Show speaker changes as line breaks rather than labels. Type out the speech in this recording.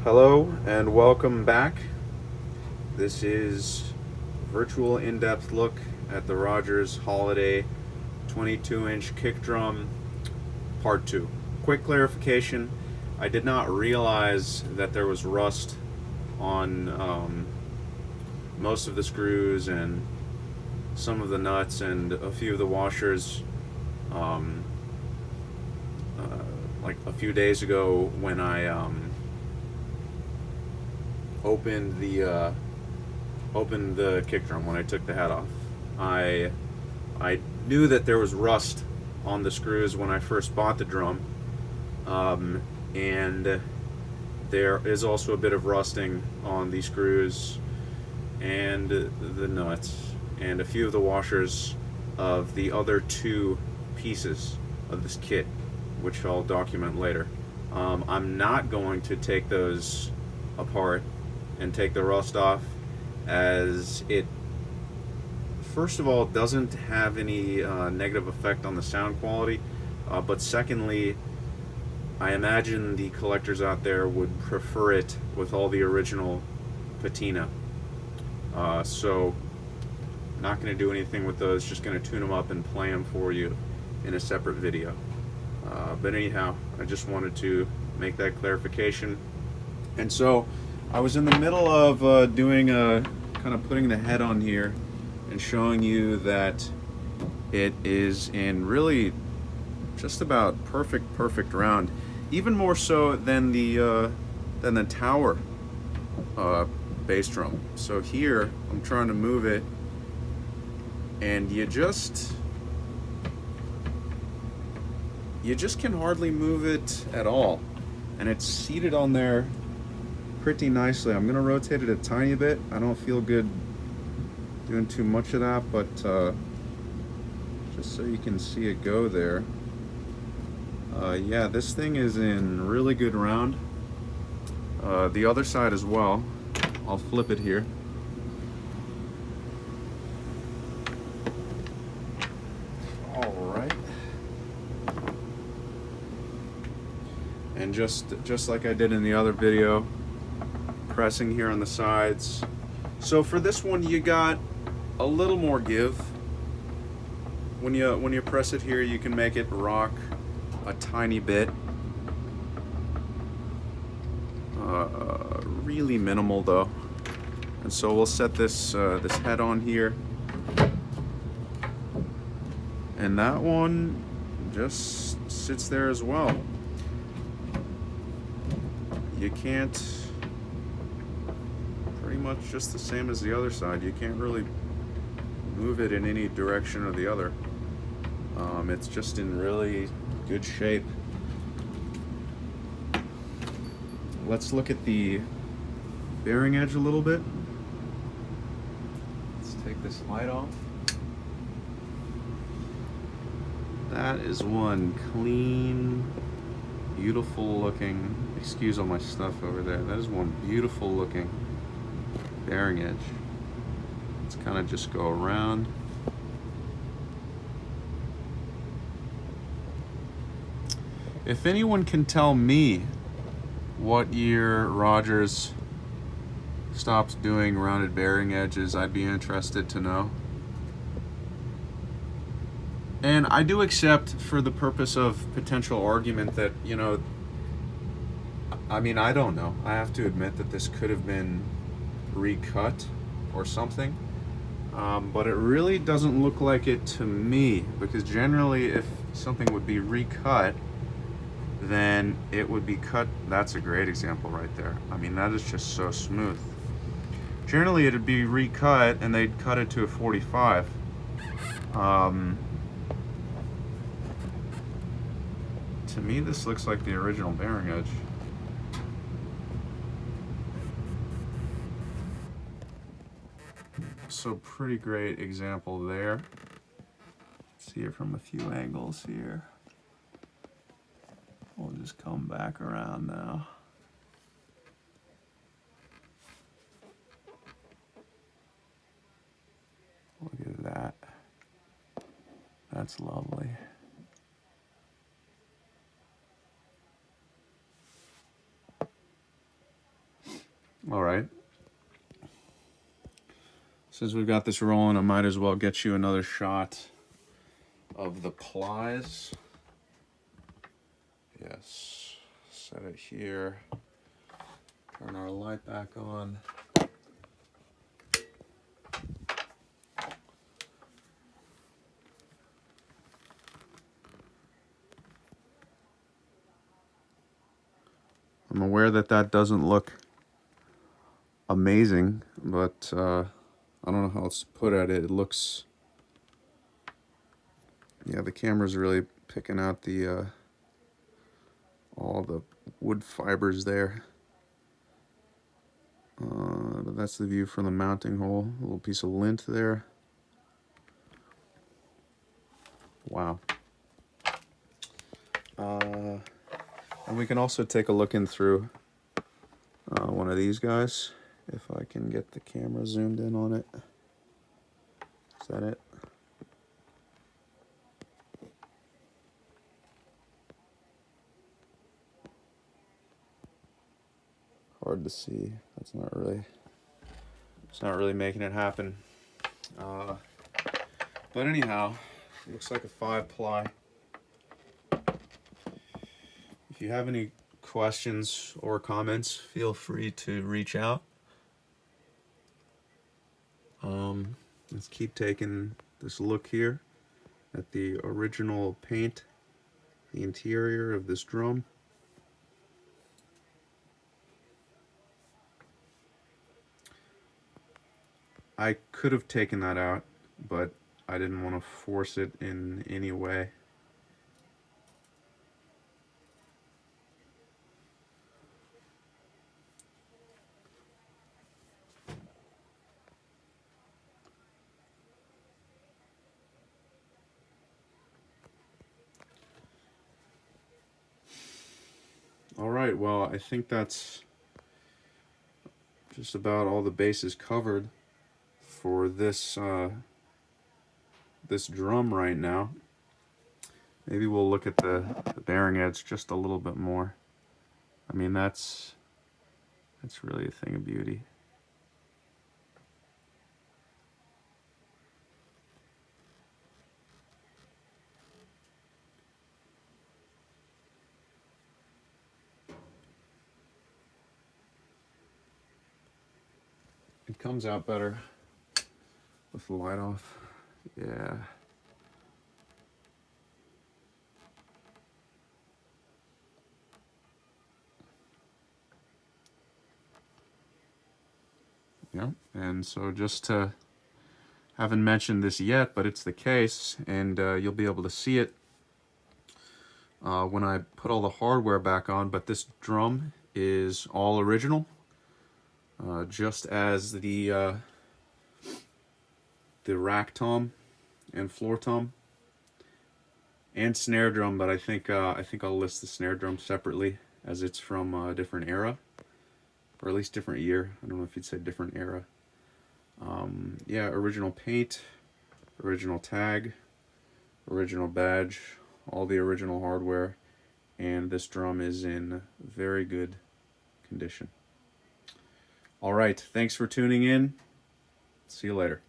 Hello and welcome back. This is virtual in-depth look at the Rogers Holiday 22-inch kick drum part 2. Quick clarification, I did not realize that there was rust on most of the screws and some of the nuts and a few of the washers um, like a few days ago when I opened the kick drum when I took the head off. I knew that there was rust on the screws when I first bought the drum, and there is also a bit of rusting on the screws and the nuts and a few of the washers of the other two pieces of this kit, which I'll document later. I'm not going to take those apart and take the rust off, as it first of all doesn't have any negative effect on the sound quality, but secondly, I imagine the collectors out there would prefer it with all the original patina. So not going to do anything with those, just going to tune them up and play them for you in a separate video. But anyhow, I just wanted to make that clarification. And so I was in the middle of doing kind of putting the head on here and showing you that it is in really just about perfect round, even more so than the tower bass drum. So here I'm trying to move it, and you just can hardly move it at all, and it's seated on there pretty nicely. I'm gonna rotate it a tiny bit. I don't feel good doing too much of that, but just so you can see it go there. Yeah, this thing is in really good round. The other side as well. I'll flip it here. All right. And just like I did in the other video, pressing here on the sides. So for this one, you got a little more give. When you press it here, you can make it rock a tiny bit. Really minimal though. And so we'll set this this head on here, and that one just sits there as well. You can't, pretty much just the same as the other side, you can't really move it in any direction or the other. It's just in really good shape. Let's look at the bearing edge a little bit. Let's take this light off. That is one clean, beautiful looking, excuse all my stuff over there, that is one beautiful looking bearing edge. Let's kind of just go around. If anyone can tell me what year Rogers stopped doing rounded bearing edges, I'd be interested to know. And I do accept, for the purpose of potential argument, that, you know, I mean, I don't know. I have to admit that this could have been recut or something. But it really doesn't look like it to me, because generally if something would be recut, then it would be cut. That's a great example right there. I mean, that is just so smooth. Generally it'd be recut and they'd cut it to a 45. To me this looks like the original bearing edge. So pretty great example there. See it from a few angles here. We'll just come back around now. Look at that. That's lovely. All right. Since we've got this rolling, I might as well get you another shot of the plies. Yes. Set it here. Turn our light back on. I'm aware that that doesn't look amazing, but I don't know how else to put at it. It looks, yeah, the camera's really picking out the all the wood fibers there. But that's the view from the mounting hole. A little piece of lint there. Wow. And we can also take a look in through one of these guys, if I can get the camera zoomed in on it. Is that it? Hard to see. That's not really. It's not really making it happen. But anyhow, it looks like a 5-ply. If you have any questions or comments, feel free to reach out. Let's keep taking this look here at the original paint, the interior of this drum. I could have taken that out, but I didn't want to force it in any way. All right, well, I think that's just about all the bases covered for this this drum right now. Maybe we'll look at the bearing edge just a little bit more. I mean, that's really a thing of beauty. It comes out better with the light off. Yeah. Yeah, and so just to, haven't mentioned this yet, but it's the case, and you'll be able to see it when I put all the hardware back on, but this drum is all original, just as the rack tom and floor tom and snare drum, but I think I'll list the snare drum separately as it's from a different era, or at least different year. I don't know if you'd say different era. Yeah, original paint, original tag, original badge, all the original hardware, and this drum is in very good condition. All right, thanks for tuning in. See you later.